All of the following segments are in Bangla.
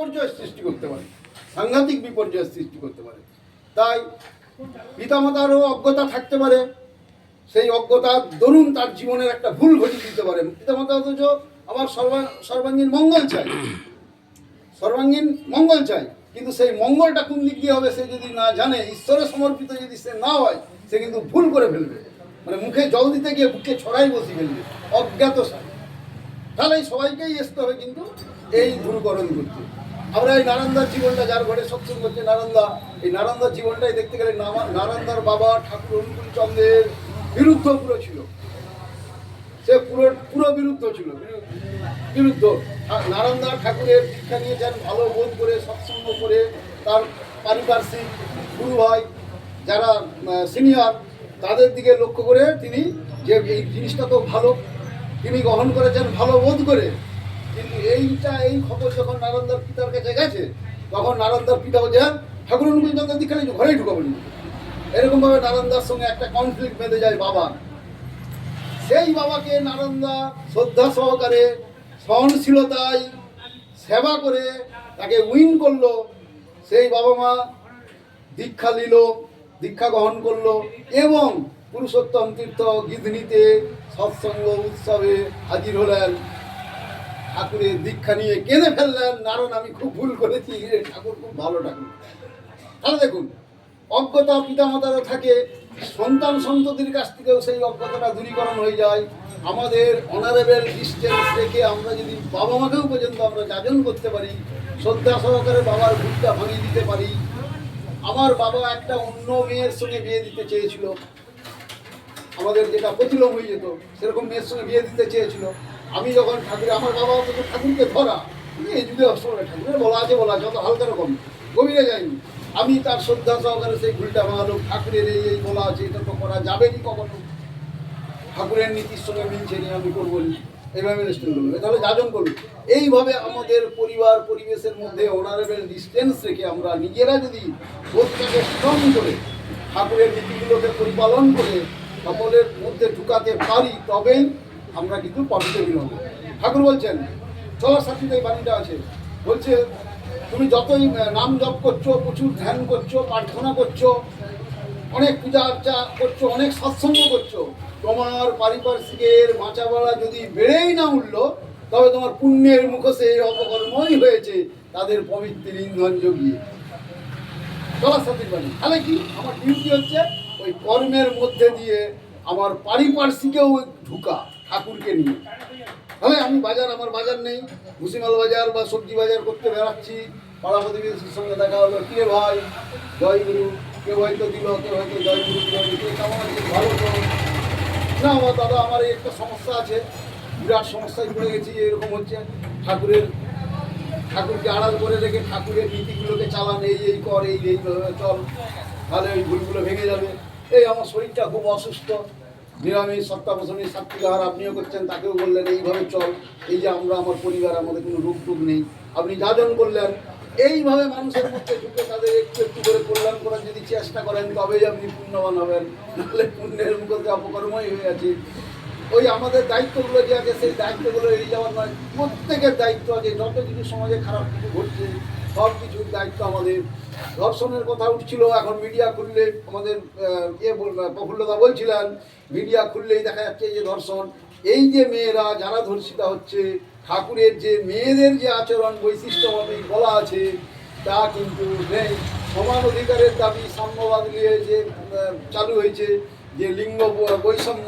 বিপর্যয় সৃষ্টি করতে পারে, সাংঘাতিক বিপর্যয় সৃষ্টি করতে পারে। তাই পিতামাতারও অজ্ঞতা থাকতে পারে, সেই অজ্ঞতার দরুন তার জীবনের একটা ভুল ঘটিয়ে দিতে পারে। পিতামাতা অথচ আমার সর্বাঙ্গীন মঙ্গল চাই, সর্বাঙ্গীন মঙ্গল চাই, কিন্তু সেই মঙ্গলটা কোন দিক দিয়ে হবে সে যদি না জানে, ঈশ্বরে সমর্পিত যদি সে না হয়, সে কিন্তু ভুল করে ফেলবে, মানে মুখে জল দিতে গিয়ে বুকে ছড়াই বসিয়ে ফেলবে অজ্ঞাত সাথে। তাহলে এই সবাইকেই আসতে হবে কিন্তু এই দূরকরণ করতে। আমরা এই নারায়ণদার জীবনটা, যার ঘরে সৎসঙ্গ করছে নারায়ণদা, এই নারায়ণদার জীবনটাই দেখতে গেলে নারায়ণদার বাবা ঠাকুর অনুকূল চন্দ্রের বিরুদ্ধ পুরো ছিল, সে পুরো বিরুদ্ধ ছিল, বিরুদ্ধ। নারায়ণদা ঠাকুরের দীক্ষা নিয়েছেন ভালো বোধ করে, সৎসঙ্গ করে, তার পারিপার্শ্বিক গুরু ভাই যারা সিনিয়র তাদের দিকে লক্ষ্য করে তিনি যে এই জিনিসটা তো ভালো, তিনি গ্রহণ করেছেন ভালো বোধ করে। কিন্তু এই খবর যখন নারায়ণদার পিতার কাছে গেছে, তখন নারায়ণদার পিতা বলছে ঠাকুর অনুকূল চন্দ্রের দীক্ষা নিয়েছে, ঘরেই ঢুকাবো নি। এরকমভাবে নারায়ণদার সঙ্গে একটা কনফ্লিক্ট বেঁধে যায় বাবা। সেই বাবাকে নারায়ণদা শ্রদ্ধা সহকারে সহনশীলতায় সেবা করে তাকে উইন করলো। সেই বাবা মা দীক্ষা নিল, দীক্ষা গ্রহণ করলো এবং পুরুষোত্তম তীর্থ গিধনিতে সৎসঙ্গ উৎসবে হাজির হলেন। ঠাকুরের দীক্ষা নিয়ে কেঁদে ফেললেন, নারায়ণ আমি খুব ভুল করেছি, ঠাকুর খুব ভালো ঠাকুর। তাহলে দেখুন, অজ্ঞতা পিতামাতারও থাকে, সন্তান সন্ততির কাছ থেকেও সেই অজ্ঞতাটা দূরীকরণ হয়ে যায়। আমাদের অনারেবল ডিস্টেন্স রেখে আমরা যদি বাবা মাকেও পর্যন্ত আমরা যাজন করতে পারি, শ্রদ্ধা সহকারে বাবার ভুলটা ভাঙিয়ে দিতে পারি। আমার বাবা একটা অন্য মেয়ের সঙ্গে বিয়ে দিতে চেয়েছিল, আমাদের যেটা প্রতিলোম হয়ে যেত সেরকম মেয়ের সঙ্গে বিয়ে দিতে চেয়েছিল। আমি যখন আমার বাবা অত ঠাকুরকে ধরা, এই যুগে ঠাকুরের বলা আছে অত হালকা রকম গভীরে যায়নি। আমি তার শ্রদ্ধা সহকারে সেই ভুলটা ভাঙালো, ঠাকুরের এই বলা আছে, এটা তো করা যাবে নি কখনো, ঠাকুরের নীতির সঙ্গে মিলছে নি, আমি করবো নি, এইভাবে মেনেস্টেন করলো, তাহলে যাজন করলো। এইভাবে আমাদের পরিবার পরিবেশের মধ্যে অনারেবল ডিস্টেন্স রেখে আমরা নিজেরা যদি বোধটাকে স্ট্রং করে ঠাকুরের নীতিগুলোকে পরিপালন করে সকলের মধ্যে ঢুকাতে পারি, তবেই আমরা কিন্তু পজিটিভ হব। ঠাকুর বলছেন চলার সাথীতে এই বাণীটা আছে, বলছে তুমি যতই নাম জপ করছো, প্রচুর ধ্যান করছো, প্রার্থনা করছো, অনেক পূজা আর্চা করছো, অনেক সৎসঙ্গ করছো, তোমার পারিপার্শ্বিকের বাঁচাবাড়া যদি বেড়েই না উঠলো, তবে তোমার পুণ্যের মুখোশে অপকর্মই হয়েছে তাদের পবিত্র ইন্ধন জগিয়ে। চলার সাথীর বাণী। তাহলে কি আমার ডিউটি হচ্ছে ওই কর্মের মধ্যে দিয়ে আমার পারিপার্শ্বিকেও ঢুকা ঠাকুরকে নিয়ে। তাহলে আমি আমার বাজার নেই, ভুসিমাল বাজার বা সবজি বাজার করতে বেড়াচ্ছি, পাড়া প্রতিবেশীর সঙ্গে দেখা হলো, কে ভাই জয় গুরু, কেউ হয়তো দিল, কেউ হয়তো জয় গুরু দিল, কেমন আছে ভালো তো না, আমার দাদা আমার এই একটা সমস্যা আছে, বিরাট সমস্যায় পড়ে গেছি, এরকম হচ্ছে। ঠাকুরকে আড়াল করে রেখে ঠাকুরের নীতিগুলোকে চালান, এই কর, এইভাবে চল, তাহলে ওই ভুলগুলো ভেঙে যাবে। এই আমার শরীরটা খুব অসুস্থ, নিরামিষ সত্তাবসনী সাত্বিক আহার আপনিও করছেন, তাকেও বললেন এইভাবে চল, এই যে আমার পরিবার, আমাদের কোনো রোগ টোগ নেই, আপনি যাজন করলেন। এইভাবে মানুষের মধ্যে ঢুকে তাদের একটু একটু করে কল্যাণ করার যদি চেষ্টা করেন, তবেই আপনি পুণ্যবান হবেন, নাহলে পুণ্যের মুখে অপকর্মই হয়ে আছে। ওই আমাদের দায়িত্বগুলো যে আছে সেই দায়িত্বগুলো এড়িয়ে যাওয়ার নয়, প্রত্যেকের দায়িত্ব আছে। যত কিছু সমাজে খারাপ কিছু ঘটছে সব কিছুর দায়িত্ব আমাদের। ধর্ষণের কথা উঠছিল, এখন মিডিয়া খুললে আমাদের প্রফুল্লদা বলছিলেন, মিডিয়া খুললেই দেখা যাচ্ছে যে ধর্ষণ। এই যে মেয়েরা যারা ধর্ষিতা হচ্ছে, ঠাকুরের যে মেয়েদের যে আচরণ বৈশিষ্ট্যভাবে বলা আছে তা কিন্তু নেই। সমান অধিকারের দাবি সাম্যবাদ নিয়ে যে চালু হয়েছে, যে লিঙ্গ বৈষম্য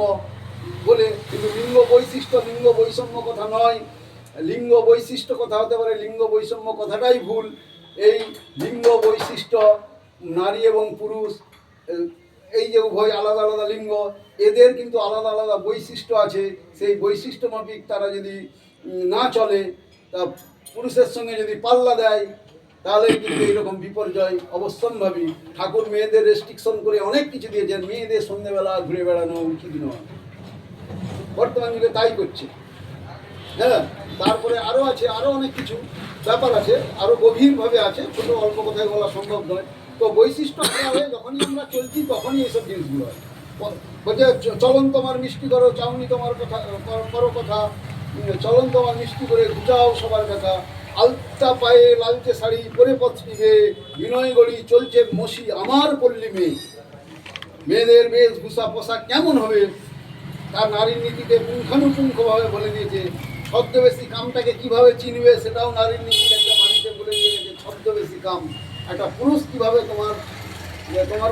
বলে, কিন্তু লিঙ্গ বৈশিষ্ট্য লিঙ্গ বৈষম্য কথা নয়, লিঙ্গ বৈশিষ্ট্য কথা হতে পারে, লিঙ্গ বৈষম্য কথাটাই ভুল। এই লিঙ্গ বৈশিষ্ট্য নারী এবং পুরুষ, এই যে উভয় আলাদা আলাদা লিঙ্গ, এদের কিন্তু আলাদা আলাদা বৈশিষ্ট্য আছে। সেই বৈশিষ্ট্য মাফিক তারা যদি না চলে, তা পুরুষের সঙ্গে যদি পাল্লা দেয়, তাহলে কিন্তু এইরকম বিপর্যয় অবশ্যম্ভাবী। ঠাকুর মেয়েদের রেস্ট্রিকশন করে অনেক কিছু দিয়েছেন, মেয়েদের সন্ধ্যেবেলা ঘুরে বেড়ানো উচিত নয়, বর্তমান যুগে তাই করছে। হ্যাঁ, তারপরে আরও আছে, আরও অনেক কিছু ব্যাপার আছে, আরও গভীরভাবে আছে, ছোট অল্প কথায় বলা সম্ভব নয়। তো বৈশিষ্ট্য করা হয়ে যখনই আমরা চলছি তখনই এইসব জিনিসগুলো হয়। বলছে চলন তোমার মিষ্টি করো, চাউনি তোমার কথা করো কথা, চলন তোমার মিষ্টি করে ঘুচাও সবার কথা, আলতা পায়ে লালচে শাড়ি পরে পথিবে, বিনয় গড়ি চলছে মসি আমার পল্লী মেয়ে। মেয়েদের বেশভূষা পোশাক কেমন হবে তার নারীর নীতিতে পুঙ্খানুপুঙ্খভাবে বলে দিয়েছে। ছদ্মবেশী কামটাকে কিভাবে চিনবে সেটাও নারীর নীতির একটা বাণীতে বলে দিয়েছে। ছদ্মবেশী কাম, একটা পুরুষ কিভাবে তোমার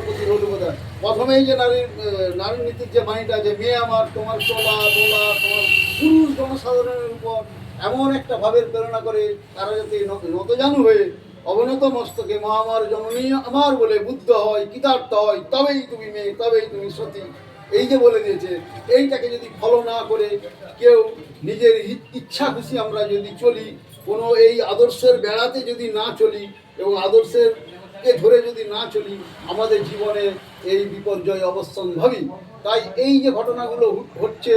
প্রতি রোল বোধ হয়। প্রথমেই যে নারীর নীতির যে বাণীটা, যে মেয়ে আমার তোমার চলা দোলা, তোমার পুরুষ জনসাধারণের উপর এমন একটা ভাবের প্রেরণা করে তারা যাতে নতজানু হয়ে অবনত মস্তকে মা আমার জননী আমার বলে বুদ্ধ হয়, কৃতার্থ হয়, তবেই তুমি মেয়ে, তবেই তুমি সতী, এই যে বলে দিয়েছে। এইটাকে যদি ফলো না করে কেউ নিজের ইচ্ছা খুশি আমরা যদি চলি, কোনো এই আদর্শের বেড়াতে যদি না চলি এবং আদর্শেরকে ধরে যদি না চলি, আমাদের জীবনে এই বিপর্যয় অবশ্যম্ভাবী। তাই এই যে ঘটনাগুলো হচ্ছে,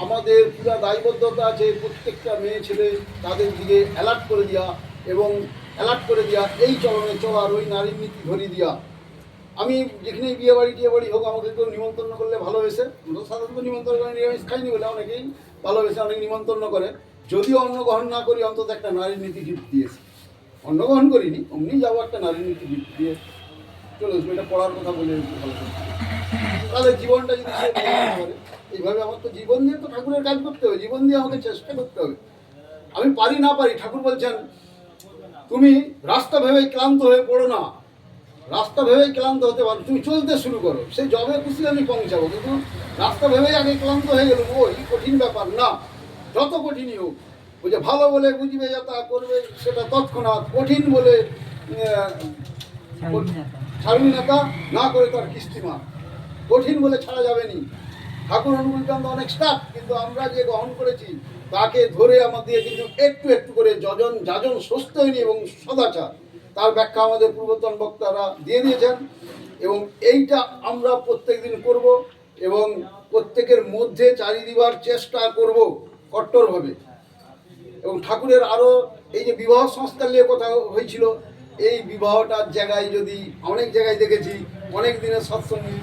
আমাদের পুরো দায়বদ্ধতা আছে প্রত্যেকটা মেয়ে ছেলে তাদের দিকে অ্যালার্ট করে দেওয়া এবং এই চলনে চলার, ওই নারীর নীতি ধরিয়ে দেওয়া। আমি যেখানেই বিয়ে বাড়ি হোক, আমাকে কেউ নিমন্ত্রণ করলে ভালোবেসে, সাধারণত নিমন্ত্রণ করে নিরামিষ খাইনি বলে অনেকেই ভালোবেসে অনেক নিমন্ত্রণ করে। যদিও অন্ন গ্রহণ না করি, অন্তত একটা নারীর নীতি গিফট দিয়েছি। অন্ন গ্রহণ করিনি, অমনি যাবো, একটা নারীর নীতি গিফট দিয়ে চলে আসবো। এটা পড়ার কথা বলে ভালো করছি। তাদের জীবনটা যদি সে করে, এইভাবে আমার তো জীবন দিয়ে তো ঠাকুরের কাজ করতে হবে, জীবন দিয়ে আমাকে চেষ্টা করতে হবে। আমি পারি না পারি, ঠাকুর বলছেন তুমি রাস্তা ভেবেই ক্লান্ত হয়ে পড়ো না, রাস্তা ভেবেই ক্লান্ত হতে পারো, তুমি চলতে শুরু করো, সে যবে খুশি আমি পৌঁছাবো। কিন্তু রাস্তা ভেবেই আগে ক্লান্ত হয়ে গেল, ওই কঠিন ব্যাপার না। যত কঠিনই হোক, ওই যে ভালো বলে বুঝবে যা তা করবে সেটা তৎক্ষণাৎ, কঠিন বলে ছাড়বি না তা না করে তার কিস্তিমা, কঠিন বলে ছাড়া যাবে নি। ঠাকুর অনুকূলচন্দ্র অনেক স্টাফ, কিন্তু আমরা যে গ্রহণ করেছি তাকে ধরে আমাদের কিন্তু একটু একটু করে যাজন সুস্থহীনী এবং সদাচার, তার ব্যাখ্যা আমাদের পূর্বতন বক্তারা দিয়ে দিয়েছেন। এবং এইটা আমরা প্রত্যেক দিন করব এবং প্রত্যেকের মধ্যে চালিয়ে দেওয়ার চেষ্টা করব কট্টরভাবে। এবং ঠাকুরের আরও এই যে বিবাহ সংস্কার নিয়ে কথা হয়েছিল, এই বিবাহটার জায়গায় যদি অনেক জায়গায় দেখেছি, অনেক দিনের সৎসঙ্গী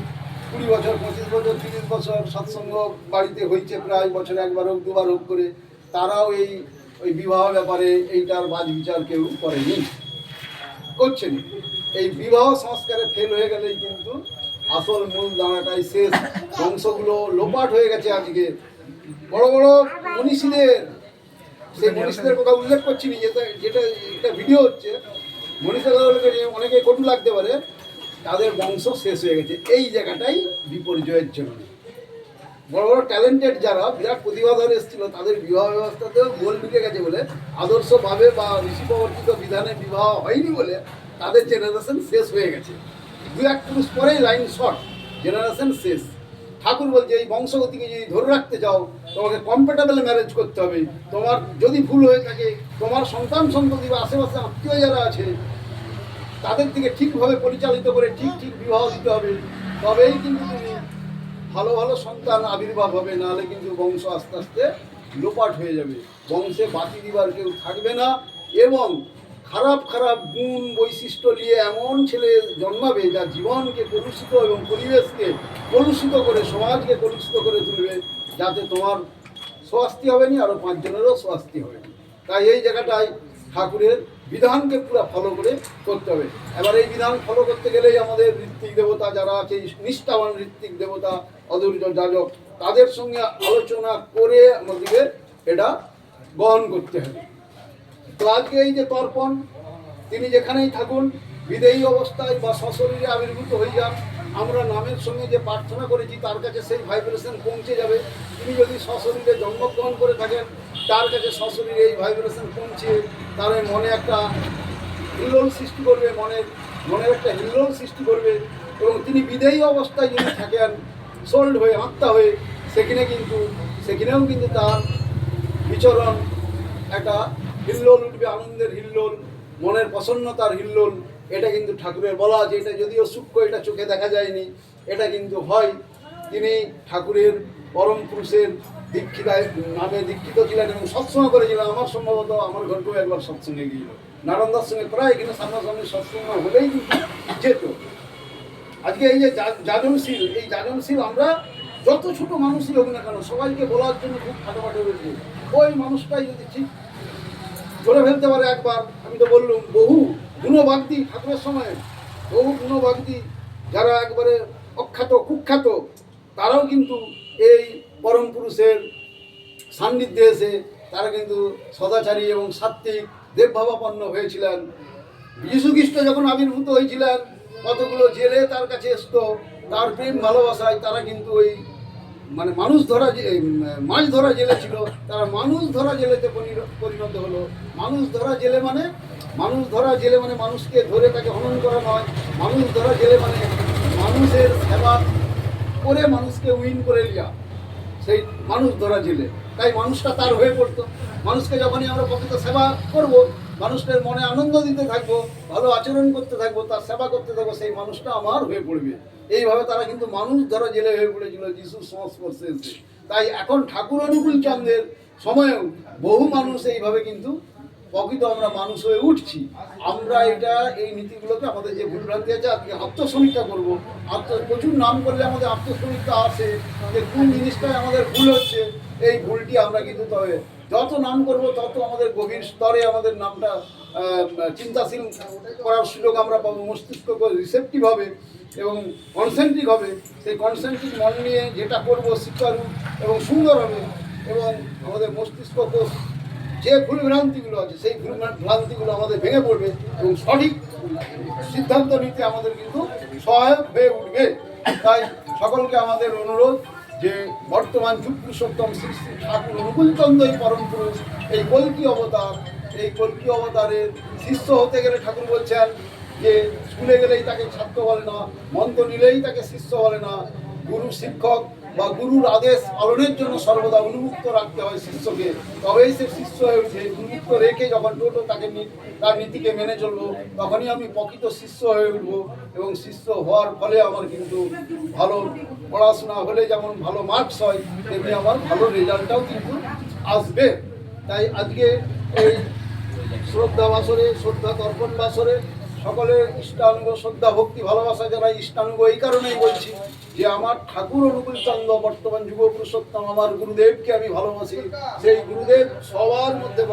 20 বছর 25 বছর 30 বছর সৎসঙ্গ বাড়িতে হয়েছে, প্রায় বছরে একবার হোক দুবার হোক করে, তারাও ওই বিবাহ ব্যাপারে এইটার বাজ বিচার কেউ করেনি, করছেন। এই বিবাহ সংস্কারে ফেল হয়ে গেলেই কিন্তু আসল মূল দাঁড়াটাই শেষ। বংশগুলো লোপাট হয়ে গেছে। আজকে বড় বড় মনীষীদের, সেই মনীষীদের কথা উল্লেখ করছি না, যেটা এটা ভিডিও হচ্ছে, মনীষীদেরকে অনেকে কটু লাগতে পারে, তাদের বংশ শেষ হয়ে গেছে এই জায়গাটাই বিপর্যয়ের জন্য। বড় বড় ট্যালেন্টেড যারা বিরাট প্রতিভাধর এসেছিল, তাদের বিবাহ ব্যবস্থাতেও গোল ঢুকে গেছে বলে, আদর্শভাবে বা ঋষি প্রবর্তিত বিধানে বিবাহ হয়নি বলে তাদের জেনারেশন শেষ হয়ে গেছে। 2-1 পুরুষ পরেই লাইন শর্ট, জেনারেশন শেষ। ঠাকুর বলছে এই বংশগতিকে যদি ধরে রাখতে চাও, তোমাকে কম্প্যাটেবল ম্যারেজ করতে হবে। তোমার যদি ভুল হয়ে থাকে, তোমার সন্তান সন্ততি বা আশেপাশে আত্মীয় যারা আছে তাদের দিকে ঠিকভাবে পরিচালিত করে ঠিক বিবাহ দিতে হবে, তবেই কিন্তু তুমি ভালো ভালো সন্তান আবির্ভাব হবে। নাহলে কিন্তু বংশ আস্তে আস্তে লোপাট হয়ে যাবে, বংশে বাতি দিবার কেউ থাকবে না। এবং খারাপ খারাপ গুণ বৈশিষ্ট্য নিয়ে এমন ছেলে জন্মাবে যা জীবনকে কলুষিত এবং পরিবেশকে কলুষিত করে, সমাজকে কলুষিত করে তুলবে, যাতে তোমার স্বস্তি হবে না, আরও 5 জনেরও স্বস্তি হবে না। তাই এই জায়গাটায় ঠাকুরের বিধানকে পুরো ফলো করে করতে হবে। এবার এই বিধান ফলো করতে গেলেই আমাদের ঋত্বিক দেবতা যারা আছে, নিষ্ঠাবান ঋত্বিক দেবতা, অধৈর্য যাজক, তাদের সঙ্গে আলোচনা করে আমাদেরকে এটা গ্রহণ করতে হবে। তো আজকে এই যে তর্পণ, তিনি যেখানেই থাকুন, বিদেয়ী অবস্থায় বা সশরীরে আবির্ভূত হয়ে যান, আমরা নামের সঙ্গে যে প্রার্থনা করেছি তার কাছে সেই ভাইব্রেশন পৌঁছে যাবে। তিনি যদি সশরীরে জন্মগ্রহণ করে থাকেন, তার কাছে সশরীরে এই ভাইব্রেশন পৌঁছে তার মনে একটা হিল্লোল সৃষ্টি করবে, মনের একটা হিল্লোল সৃষ্টি করবে। এবং তিনি বিদেয়ী অবস্থায় যদি থাকেন, সোল্ড হয়ে, আত্মা হয়ে, সেখানেও কিন্তু তার বিচরণ একটা হিল্লোল উঠবে, আনন্দের হিল্লোল, মনের প্রসন্নতার হিল্লোল। এটা কিন্তু ঠাকুরের বলা আছে। এটা যদিও সূক্ষ্ম, এটা চোখে দেখা যায়নি, এটা কিন্তু হয়। তিনি ঠাকুরের পরম পুরুষের নামে দীক্ষিত ছিলেন এবং সৎসঙ্গ করেছিলেন। আমার সম্ভবত আমার ঘরকেও একবার সৎসঙ্গে গিয়েছিল, নারায়ণদার সঙ্গে প্রায় এখানে সামনাসামনি সৎসঙ্গ হলেই কিন্তু যেত। আজকে এই যে যাজনশীল, এই যাজনশীল আমরা যত ছোট মানুষই হোক না কেন, সবাইকে বলার জন্য খুব ফাটাফাটি হয়েছে। ওই মানুষটাই যদি ঠিক ধরে ফেলতে পারে একবার। আমি তো বললুম বহু গুণবাগদি ঠাকুরের সময়, বহু গুণবাগদি যারা একবারে অখ্যাত কুখ্যাত, তারাও কিন্তু এই পরম পুরুষের সান্নিধ্যে এসে তারা কিন্তু সদাচারী এবং সাত্ত্বিক দেবভাবাপন্ন হয়েছিলেন। যীশু খ্রিস্ট যখন আবির্ভূত হয়েছিলেন, কতগুলো জেলে তার কাছে আসতো, তার প্রেম ভালোবাসায় তারা কিন্তু ওই মানে মানুষ ধরা যে মাছ ধরা জেলে ছিল, তারা মানুষ ধরা জেলেতে পরিণত হলো। মানুষ ধরা জেলে মানে মানুষকে ধরে তাকে হনন করা নয়। মানুষ ধরা জেলে মানে মানুষের সেবা করে মানুষকে উইন করে নেওয়া, সেই মানুষ ধরা জেলে। তাই মানুষটা তার হয়ে পড়তো। মানুষকে যখনই আমরা প্রকৃত সেবা করব, মানুষের মনে আনন্দ দিতে থাকবো, ভালো আচরণ করতে থাকবো, তার সেবা করতে থাকবো, সেই মানুষটা আমার হয়ে পড়বে। এইভাবে তারা কিন্তু মানুষ ধরা জেলে হয়ে পড়েছিল যিশুর সংস্পর্শে এসে। তাই এখন ঠাকুর অনুকূল চন্দ্রের সময়েও বহু মানুষ এইভাবে কিন্তু প্রকৃত আমরা মানুষ হয়ে উঠছি। আমরা এই নীতিগুলোকে, আমাদের যে ভুলভ্রান্তি আছে, আজকে আত্মসমীক্ষা করবো। প্রচুর নাম করলে আমাদের আত্মসমীক্ষা আসে যে কোন জিনিসটাই আমাদের ভুল হচ্ছে। এই ভুলটি আমরা কিন্তু তবে যত নাম করব তত আমাদের গভীর স্তরে আমাদের নামটা চিন্তাশীল করার সুযোগ আমরা পাবো। মস্তিষ্ক রিসেপটিভ হবে এবং কনসেন্ট্রিক হবে। সেই কনসেন্ট্রিক মন নিয়ে যেটা করবো শিক্ষারূপ এবং সুন্দর হবে, এবং আমাদের মস্তিষ্ক কোষ যে ভুলভ্রান্তিগুলো আছে সেই ভুলভ্রান্তিগুলো আমাদের ভেঙে পড়বে এবং সঠিক সিদ্ধান্ত নিতে আমাদের কিন্তু সহায়ক হয়ে উঠবে। তাই সকলকে আমাদের অনুরোধ যে বর্তমান যুগ পুরুষোত্তম শ্রী শ্রী ঠাকুর অনুকূলচন্দ্র এই পরম পুরুষ, এই কল্কি অবতারের শিষ্য হতে গেলে ঠাকুর বলছেন যে স্কুলে গেলেই তাকে ছাত্র বলে না, মন্ত্র নিলেই তাকে শিষ্য বলে না। গুরু শিক্ষক বা গুরুর আদেশ পালনের জন্য সর্বদা উন্মুক্ত রাখতে হয় শিষ্যকে, তবেই সে শিষ্য হয়ে উঠে। উন্মুক্ত রেখে যখন টোটো তাকে তার নীতিকে মেনে চলবো, তখনই আমি প্রকৃত শিষ্য হয়ে উঠবো। এবং শিষ্য হওয়ার ফলে আমার কিন্তু ভালো পড়াশোনা হলে যেমন ভালো মার্কস হয়, তেমনি আমার ভালো রেজাল্টটাও কিন্তু আসবে। তাই আজকে এই শ্রদ্ধা বাসরে, শ্রদ্ধা তর্পণ বাসরে সকলের ইষ্টানুগ শ্রদ্ধা ভক্তি ভালোবাসা যারা ইষ্টানুগ, এই কারণেই বলছি যে আমার ঠাকুর অনুকূল চন্দ্র বর্তমান যুগ পুরুষোত্তম আমার গুরুদেবকে আমি ভালোবাসি। সেই গুরুদেব সবার মধ্যে